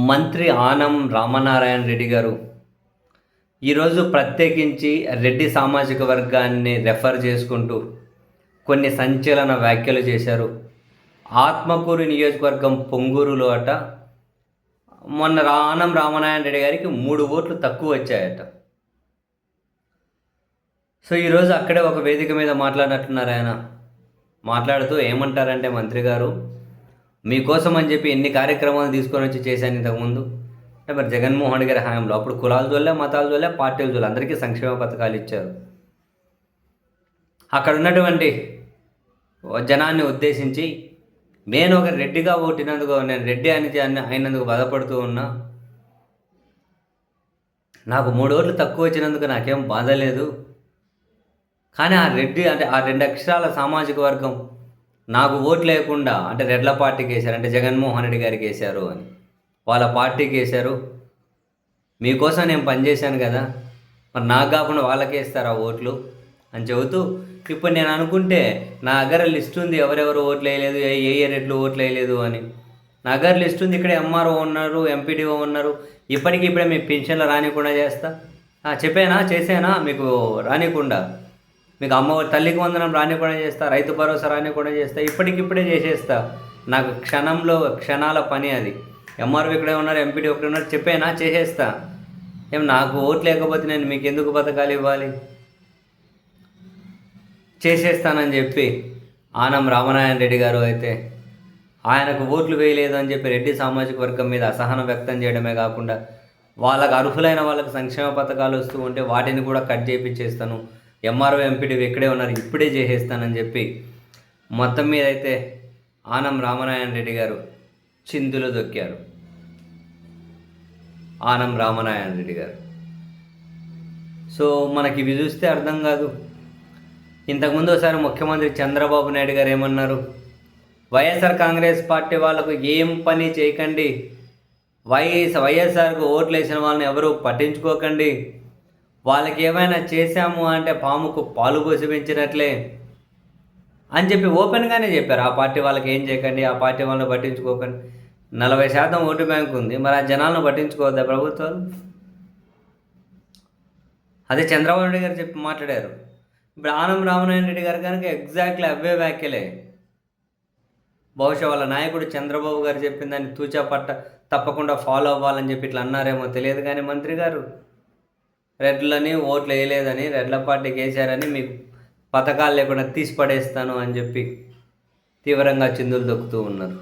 మంత్రి ఆనం రామనారాయణ రెడ్డి గారు ఈరోజు ప్రత్యేకించి రెడ్డి సామాజిక వర్గాన్ని రెఫర్ చేసుకుంటూ కొన్ని సంచలన వ్యాఖ్యలు చేశారు. ఆత్మకూరు నియోజకవర్గం పొంగూరులో మొన్న ఆనం రామనారాయణ రెడ్డి గారికి 3 ఓట్లు తక్కువ వచ్చాయట. సో ఈరోజు అక్కడే ఒక వేదిక మీద మాట్లాడినట్టున్నారు. ఆయన మాట్లాడుతూ ఏమంటారంటే, మంత్రి గారు మీకోసం అని చెప్పి ఎన్ని కార్యక్రమాలు తీసుకొని వచ్చి చేశాను ఇంతకుముందు. అంటే మరి జగన్మోహన్ గారి హయాంలో అప్పుడు కులాల జోలే, మతాల జోలే, పార్టీల జోలే, అందరికీ సంక్షేమ పథకాలు ఇచ్చారు. అక్కడ ఉన్నటువంటి జనాన్ని ఉద్దేశించి నేను ఒక రెడ్డిగా ఓటినందుకు, నేను రెడ్డి అయినందుకు బాధపడుతూ ఉన్నా. నాకు 3 ఓట్లు తక్కువ వచ్చినందుకు నాకేం బాధ లేదు. కానీ ఆ రెడ్డి అంటే ఆ 2 అక్షరాల సామాజిక వర్గం నాకు ఓట్లు లేకుండా, అంటే రెడ్ల పార్టీకి వేశారు, అంటే జగన్మోహన్ రెడ్డి గారికి వేశారు అని, వాళ్ళ పార్టీకి వేశారు. మీకోసం నేను పనిచేశాను కదా, మరి నాకు కాకుండా వాళ్ళకి వేస్తారా ఓట్లు అని చెబుతూ, ఇప్పుడు నేను అనుకుంటే నా దగ్గర లిస్ట్ ఉంది ఎవరెవరు ఓట్లు వేయలేదు, ఏ రెడ్లు ఓట్లు వేయలేదు అని. నా దగ్గర లిస్ట్ ఉంది, ఇక్కడ ఎంఆర్ఓ ఉన్నారు, ఎంపీడీఓ ఉన్నారు. ఇప్పటికిప్పుడే మీకు పెన్షన్లు రానికుండా చేస్తా. చేసానా మీకు రానికుండా, మీకు తల్లికి వందనం రానికుండా చేస్తా, రైతు భరోసా రానికుండా చేస్తా, ఇప్పటికిప్పుడే చేసేస్తా. నాకు క్షణాల పని అది. ఎంఆర్ఓ ఇక్కడే ఉన్నారు, ఎంపీడీ ఒకటే ఉన్నారు, చేసేస్తా. నాకు ఓట్లు లేకపోతే నేను మీకు ఎందుకు పథకాలు ఇవ్వాలి, చేసేస్తానని చెప్పి ఆనం రామనారాయణ రెడ్డి గారు అయితే ఆయనకు ఓట్లు వేయలేదు అని చెప్పి రెడ్డి సామాజిక వర్గం మీద అసహనం వ్యక్తం చేయడమే కాకుండా, వాళ్ళకు అర్హులైన వాళ్ళకి సంక్షేమ పథకాలు వస్తూ ఉంటే వాటిని కూడా కట్ చేయించేస్తాను, ఎంఆర్ఓ ఎంపీడీ ఇక్కడే ఉన్నారు, ఇప్పుడే చేసేస్తానని చెప్పి మొత్తం మీద అయితే ఆనం రామనారాయణ రెడ్డి గారు చిందులు దొక్కారు. ఆనం రామనారాయణ రెడ్డి గారు. సో మనకి ఇవి చూస్తే అర్థం కాదు. ఇంతకుముందు ఒకసారి ముఖ్యమంత్రి చంద్రబాబు నాయుడు గారు ఏమన్నారు, వైఎస్ఆర్ కాంగ్రెస్ పార్టీ వాళ్ళకు ఏం పని చేయకండి, వైఎస్ఆర్కు ఓట్లు వేసిన వాళ్ళని ఎవరు పట్టించుకోకండి, వాళ్ళకి ఏమైనా చేశాము అంటే పాముకు పాలు పోసి పెంచినట్లే అని చెప్పి ఓపెన్గానే చెప్పారు. ఆ పార్టీ వాళ్ళకి ఏం చేయకండి, ఆ పార్టీ వాళ్ళని పట్టించుకోకండి. 40% ఓటు బ్యాంక్ ఉంది, మరి ఆ జనాలను పట్టించుకోవద్దా ప్రభుత్వాలు? అదే చంద్రబాబు నాయుడు గారు చెప్పి మాట్లాడారు. ఇప్పుడు ఆనం రామనారాయణ రెడ్డి గారు కనుక ఎగ్జాక్ట్లీ అవే వ్యాఖ్యలే. బహుశా వాళ్ళ నాయకుడు చంద్రబాబు గారు చెప్పిన దాన్ని తూచా తప్పకుండా ఫాలో అవ్వాలని చెప్పి ఇట్లా అన్నారేమో తెలియదు. కానీ మంత్రి గారు రెడ్లని ఓట్లు వేయలేదని, రెడ్ల పార్టీకి వేశారని, మీకు పథకాలు లేకుండా తీసి పడేస్తాను అని చెప్పి తీవ్రంగా చిందులు దొక్కుతూ ఉన్నారు.